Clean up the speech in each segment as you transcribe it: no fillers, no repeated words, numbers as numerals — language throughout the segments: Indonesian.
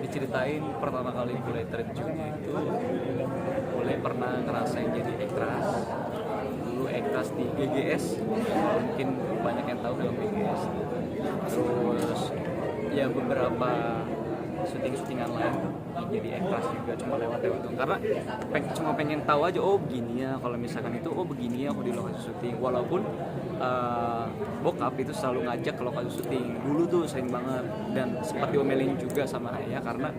diceritain pertama kali mulai terjunnya itu mulai pernah ngerasain jadi ekstras. Dulu ekstras di GGS, mungkin banyak yang tahu film GGS. Terus ya beberapa syuting-syutingan lain jadi ekstras juga, cuma lewat-lewat doang. Karena cuma pengen tahu aja, oh begini ya kalau misalkan itu, oh begini ya aku di lokasi syuting. Walaupun bokap itu selalu ngajak ke lokasi syuting dulu tuh sering banget, dan sempat diomelin juga sama ayah karena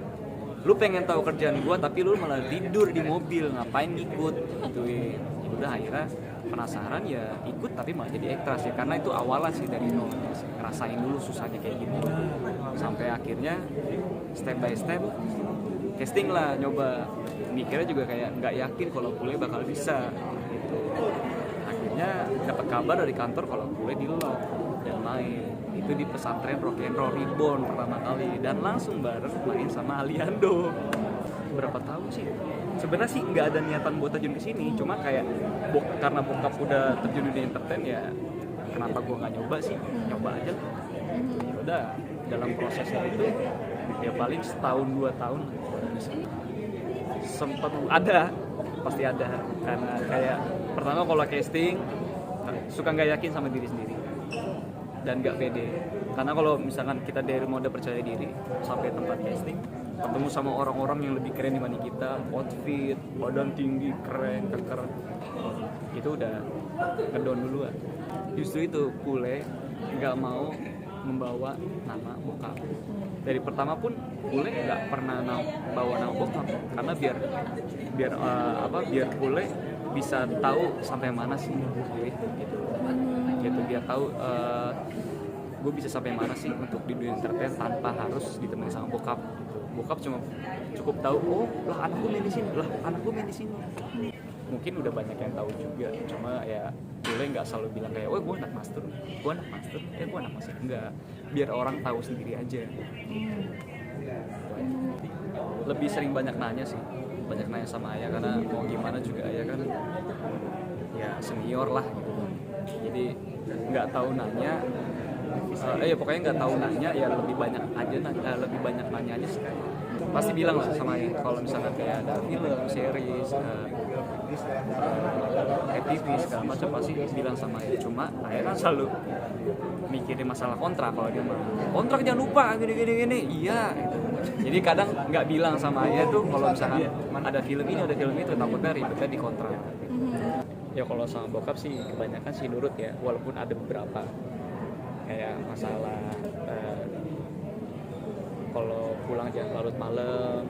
lu pengen tahu kerjaan gua tapi lu malah tidur di mobil, ngapain ikut gituin. Udah akhirnya penasaran ya ikut, tapi malah jadi ekstras ya, karena itu awalan sih dari nol, ngerasain dulu susahnya kayak gini sampai akhirnya step by step casting lah, nyoba. Mikirnya juga kayak nggak yakin kalau bule bakal bisa gitu. Akhirnya dapat kabar dari kantor kalau bule di lock dan main itu di pesantren Rock and Roll Reborn pertama kali, dan langsung bareng main sama Aliando. Berapa tahun sih? Sebenarnya sih nggak ada niatan buat terjun ke sini, cuma kayak karena bokap udah terjun di entertain ya, kenapa gua nggak nyoba sih? Nyoba aja. Ya udah, dalam prosesnya itu ya paling setahun 2 tahun sempat pasti ada, karena kayak pertama kalau casting suka nggak yakin sama diri sendiri dan nggak pede, karena kalau misalkan kita dari mode percaya diri sampai tempat casting ketemu sama orang-orang yang lebih keren dibanding kita, outfit, badan tinggi, keren, keker, itu udah ngedown duluan. Justru itu bule nggak mau membawa nama bokap. Dari pertama pun bule nggak pernah bawa nama bokap, karena biar bule bisa tahu sampai mana sih gue gitu, biar tahu gue bisa sampai mana sih untuk di dunia entertain tanpa harus ditemani sama bokap. Bokap cuma cukup tahu, oh lah anak gue main di sini, mungkin udah banyak yang tahu juga, cuma ya boleh nggak selalu bilang kayak, oh gue anak master, enggak, biar orang tahu sendiri aja. Lebih sering banyak nanya sama ayah, karena mau gimana juga ayah kan ya senior lah gitu, jadi nggak tahu nanya. Pokoknya nggak tahu nanya ya, lebih banyak nanya aja sih. Pasti bilang lah sama ayah kalau misalnya kayak ada film, series, FTV segala macam, pasti bilang sama ayah. Cuma ayah kan selalu mikirin masalah kontrak, kalau dia mah kontrak jangan lupa gini. Iya gitu. Jadi kadang nggak bilang sama ayah tuh kalau misalnya ada film ini ada film itu, takutnya ribetnya di kontrak. Ya kalau sama bokap sih kebanyakan sih nurut ya, walaupun ada beberapa kayak masalah kalau pulang jangan larut malam,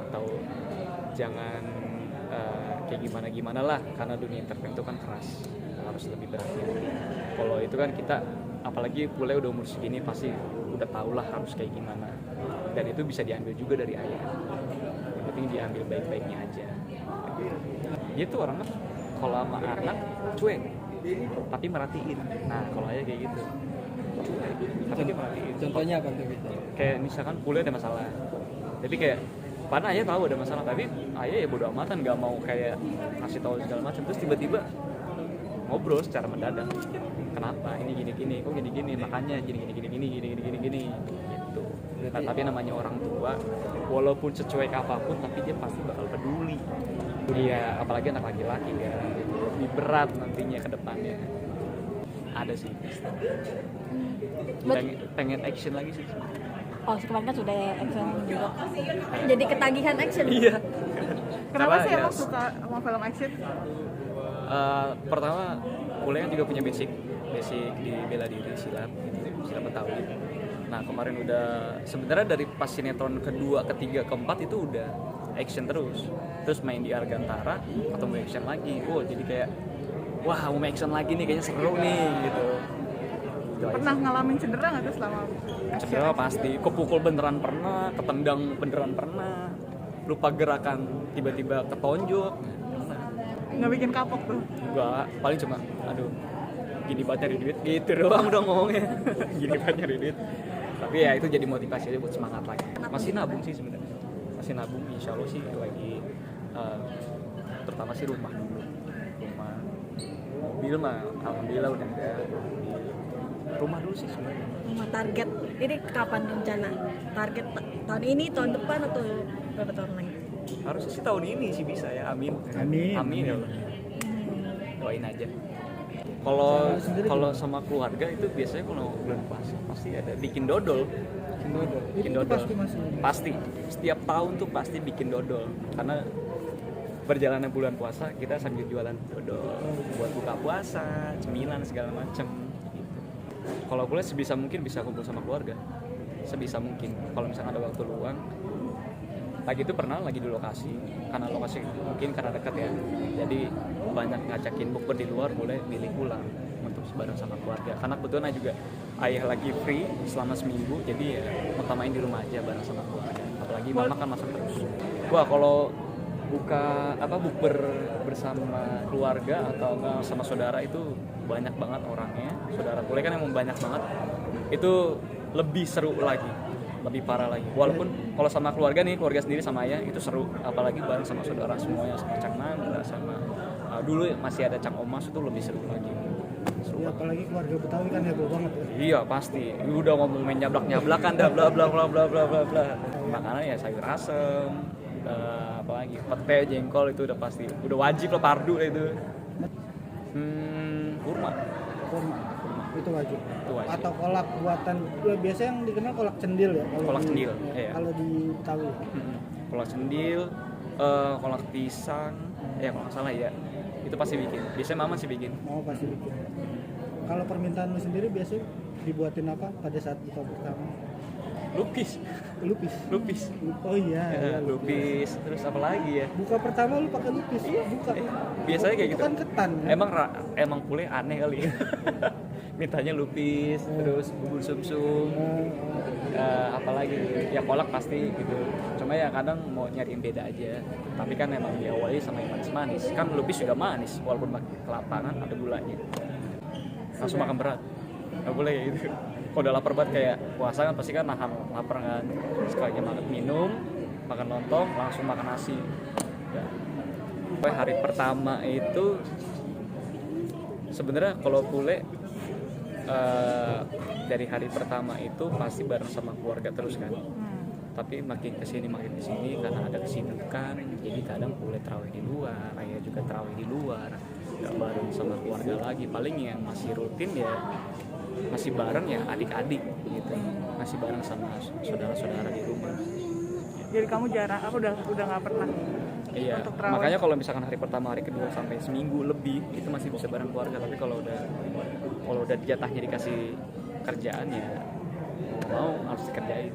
atau jangan kayak gimana lah, karena dunia entertain itu kan keras, harus lebih berhati-hati. Kalau itu kan kita, apalagi bule udah umur segini, pasti udah tau lah harus kayak gimana, dan itu bisa diambil juga dari ayah. Yang penting diambil baik-baiknya aja. Dia tuh orangnya kalau sama anak cuek tapi merhatiin. Nah kalau ayah kayak gitu, tapi dia merhatiin. Contohnya apa tuh gitu? Kayak misalkan kuliah ada masalah, tapi kayak karena ayah tahu ada masalah, tapi ayah ya bodo amatan, nggak mau kayak ngasih tahu segala macam. Terus tiba-tiba ngobrol secara mendadak, kenapa ini gini kok gini makanya gini gitu. Nah, tapi namanya orang tua, walaupun secuek apapun, tapi dia pasti bakal peduli. Iya, apalagi anak laki-laki ya, lebih berat nantinya ke depannya. Ada sih. Pengen action lagi sih. Oh, kemarin kan sudah action juga. Jadi ketagihan action. Iya. Kenapa sih emang suka sama film action? Pertama, kuliah kan juga punya basic di bela diri, silat Betawi. Nah kemarin udah, sebenarnya dari pas sinetron kedua, ketiga, keempat itu udah action terus main di Argantara ketemu action lagi. Jadi kayak wah mau action lagi nih, kayaknya seru nih gitu. Pernah ngalamin cedera nggak tuh selama Cedera pasti, kepukul beneran pernah, ketendang beneran pernah, lupa gerakan tiba-tiba ketonjok. nggak bikin kapok tuh? Enggak, paling cuma aduh gini banget nyari duit gitu doang udah ngomongnya. Gini banget nyari duit, tapi ya itu jadi motivasi aja buat semangat lagi. Masih nabung sih sebenarnya, insya Allah sih lagi, terutama sih rumah, mobil mah alhamdulillah udah enggak. Rumah dulu sih sebenarnya. Rumah target Ini kapan rencana? Target tahun ini, tahun depan atau berapa tahun lagi? Harusnya sih tahun ini sih bisa ya, amin. Amin ya Allah. Doain aja. Kalau sama keluarga itu biasanya kalau bulan puasa pasti ada bikin dodol. Bikin dodol. Pasti. Setiap tahun tuh pasti bikin dodol. Karena perjalanan bulan puasa kita sambil jualan dodol buat buka puasa, cemilan segala macem. Kalau boleh sebisa mungkin bisa kumpul sama keluarga. Sebisa mungkin. Kalau misalnya ada waktu luang. Lagi itu pernah lagi di lokasi, karena lokasi mungkin karena dekat ya, jadi banyak ngajakin bukber di luar, boleh milih pulang untuk bareng sama keluarga. Karena kebetulan juga ayah lagi free selama seminggu, jadi ya utamain di rumah aja bareng sama keluarga. Apalagi mama kan masak terus. Wah kalau bukber bersama keluarga atau enggak sama saudara itu banyak banget orangnya. Saudara boleh kan emang banyak banget. Itu lebih seru lagi. Lebih parah lagi. Walaupun kalau sama keluarga nih, keluarga sendiri sama ayah itu seru, apalagi bareng sama saudara semuanya, sama Cang Nanda, sama dulu masih ada Cang Omas, itu lebih seru lagi. Ya, apalagi keluarga Betawi kan heboh banget ya. Iya pasti. Udah ngomong main nyablak-nyablakan dah bla bla bla bla bla bla bla. Makanan ya sayur asem, apalagi pete, jengkol itu udah pasti, udah wajib lah, pardu lah itu. Kurma. Itu wajib. Itu wajib. Atau kolak buatan, ya, biasanya yang dikenal kolak cendil ya. Kolak cendil, iya. Kalau di Betawi. Kolak cendil, kolak pisang, ya kalau nggak salah ya. Itu pasti bikin. Biasanya mama sih bikin. Mau pasti bikin. Kalau permintaan lu sendiri biasanya dibuatin apa pada saat buka pertama? Lupis. Oh iya. Ya, lupis. Terus apa lagi ya? Buka pertama lu pakai lupis. Buka. Biasanya kayak gitu. Kan ketan. Emang pule aneh kali. Mintanya lupis, terus bubur sumsum. Apalagi ya kolak pasti gitu. Cuma ya kadang mau nyariin beda aja. Tapi kan emang diawali sama yang manis-manis. Kan lupis juga manis walaupun pakai kelapa kan ada gulanya. Langsung makan berat. Nggak boleh kayak gitu. Kalau udah lapar banget kayak puasa kan pasti kan nahan lapar kan. Sekali makan minum, makan lontong, langsung makan nasi. Ya. Hari pertama itu sebenarnya kalau pule dari hari pertama itu pasti bareng sama keluarga terus kan. Tapi makin kesini karena ada kesibukan, jadi kadang boleh tarawih di luar, ayah juga tarawih di luar, nggak bareng sama keluarga lagi. Paling yang masih rutin ya masih bareng ya adik-adik gitu, masih bareng sama saudara-saudara di rumah. Jadi kamu jarang, aku udah nggak pernah. Iya, makanya kalau misalkan hari pertama, hari kedua sampai seminggu lebih itu masih bisa bareng keluarga. Tapi kalau udah jatahnya dikasih kerjaan ya mau harus dikerjain.